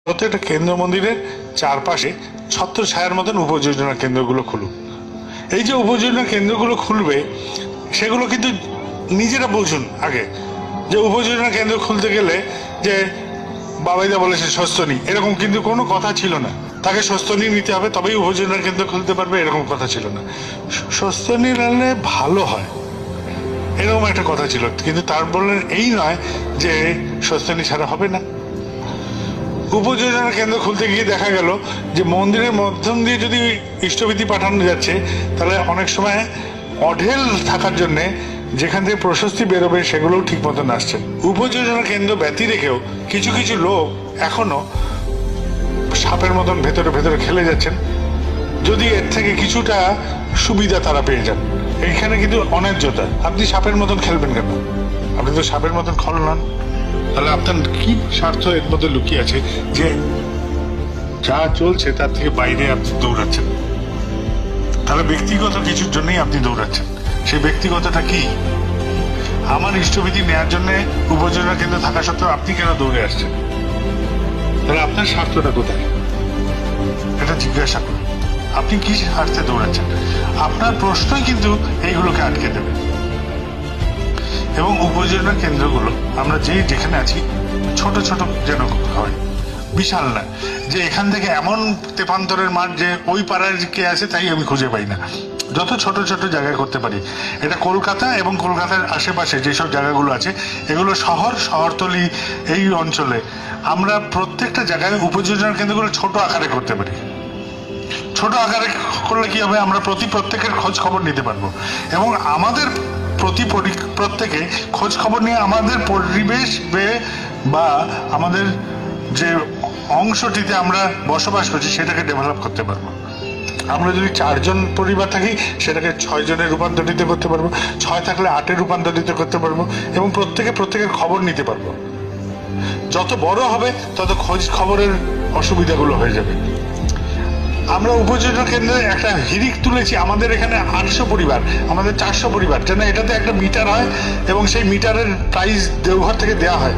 প্রত্যেকটা কেন্দ্র মন্দিরের চারপাশে ছত্র ছায়ার মতন উপযোজনা কেন্দ্রগুলো খুলুক। এই যে উপযোজনা কেন্দ্রগুলো খুলবে সেগুলো কিন্তু নিজেরা বুঝুন আগে, যে উপযোজনা কেন্দ্র খুলতে গেলে যে বাবাইদা বলেছে স্বস্তিনী, এরকম কিন্তু কোনো কথা ছিল না। তাকে স্বস্তিনী নিতে হবে তবেই উপযোজনা কেন্দ্র খুলতে পারবে, এরকম কথা ছিল না। স্বস্তিনী নিলে ভালো হয় এরকম একটা কথা ছিল, কিন্তু তার বললেন এই নয় যে স্বস্তিনী ছাড়া হবে না। উপযোজনা কেন্দ্র খুলতে গিয়ে দেখা গেল যে মন্দিরের মাধ্যম দিয়ে যদি ইষ্টবিধি পাঠানো যাচ্ছে, তাহলে অনেক সময় অঢেল থাকার জন্য যেখান থেকে প্রশস্তি বেরোবে সেগুলোও ঠিক মতন আসছে। উপযোজনা কেন্দ্র ব্যতি রেখেও কিছু কিছু লোক এখনো সাপের মতন ভেতরে ভেতরে খেলে যাচ্ছেন, যদি এর থেকে কিছুটা সুবিধা তারা পেয়ে যান। এইখানে কিন্তু অন্যায্যতা। আপনি সাপের মতন খেলবেন কেন? আপনি তো সাপের মতন খল নন। তাহলে আপনার কি স্বার্থ এর মধ্যে লুকিয়ে আছে যে যা চলছে তার থেকে বাইরে আপনি দৌড়াচ্ছেন? তাহলে ব্যক্তিগত কিছুর জন্যই আপনি দৌড়াচ্ছেন। সেই ব্যক্তিগতটা কি? আমার ইষ্টবিধি নেওয়ার জন্য উপযোজনা কেন্দ্র থাকা সত্ত্বেও আপনি কেন দৌড়ে আসছেন? তাহলে আপনার স্বার্থটা কোথায় এটা জিজ্ঞাসা করুন। আপনি কি স্বার্থে দৌড়াচ্ছেন? আপনার প্রশ্নই কিন্তু এইগুলোকে আটকে দেবে। এবং উপযোজনা কেন্দ্রগুলো আমরা যেখানে আছি ছোট ছোট যেন হয়, বিশাল না যে এখান থেকে এমন তেপান্তরের মাঠ যে ওই পাড়ায় কে আছে তাই আমি খুঁজে পাই না। যত ছোট ছোট জায়গায় করতে পারি। এটা কলকাতা এবং কলকাতার আশেপাশে যেসব জায়গাগুলো আছে এগুলো শহরতলি এই অঞ্চলে আমরা প্রত্যেকটা জায়গায় উপযোজনা কেন্দ্রগুলো ছোট আকারে করতে পারি। ছোট আকারে করলে কি হবে, আমরা প্রত্যেকের খোঁজ খবর নিতে পারবো এবং আমাদের প্রত্যেকে খোঁজ খবর নিয়ে আমাদের পরিবেশ বা আমাদের যে অংশটিতে আমরা বসবাস করছি সেটাকে ডেভেলপ করতে পারবো। আমরা যদি 4 জন পরিবার থাকি সেটাকে 6 জনে রূপান্তরিত করতে পারবো, 6 থাকলে 8-এ রূপান্তরিত করতে পারবো এবং প্রত্যেকের খবর নিতে পারবো। যত বড় হবে তত খোঁজ খবরের অসুবিধাগুলো হয়ে যাবে। আমরা উপযোজনা কেন্দ্রে একটা হিড়িক তুলেছি, আমাদের এখানে 800 পরিবার, আমাদের 400 পরিবার, যেন এটাতে একটা মিটার হয় এবং সেই মিটারের প্রাইস দেওঘর থেকে দেওয়া হয়,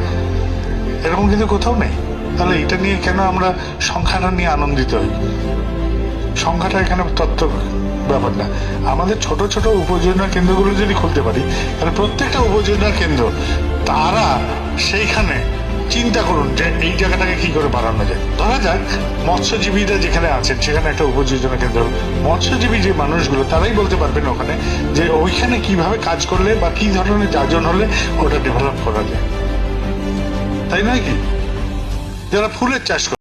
এরকম কিন্তু কোথাও নেই। তাহলে এটা নিয়ে কেন আমরা সংখ্যাটা নিয়ে আনন্দিত হই? সংখ্যাটা এখানে তত্ত্ব ব্যাপার না। আমাদের ছোট ছোট উপযোজনা কেন্দ্রগুলো যদি খুলতে পারি তাহলে প্রত্যেকটা উপযোজনা কেন্দ্র তারা সেইখানে চিন্তা করুন যে এই জায়গাটাকে কি করে বাড়ানো যায়। ধরা যাক মৎস্যজীবীরা যেখানে আছেন সেখানে একটা উপযোজনা কেন্দ্র, মৎস্যজীবী যে মানুষগুলো তারাই বলতে পারবেন ওখানে যে ওইখানে কিভাবে কাজ করলে বা কি ধরনের যাজন হলে ওটা ডেভেলপ করা যায়, তাই নয় কি? যারা ফুলের চাষ করে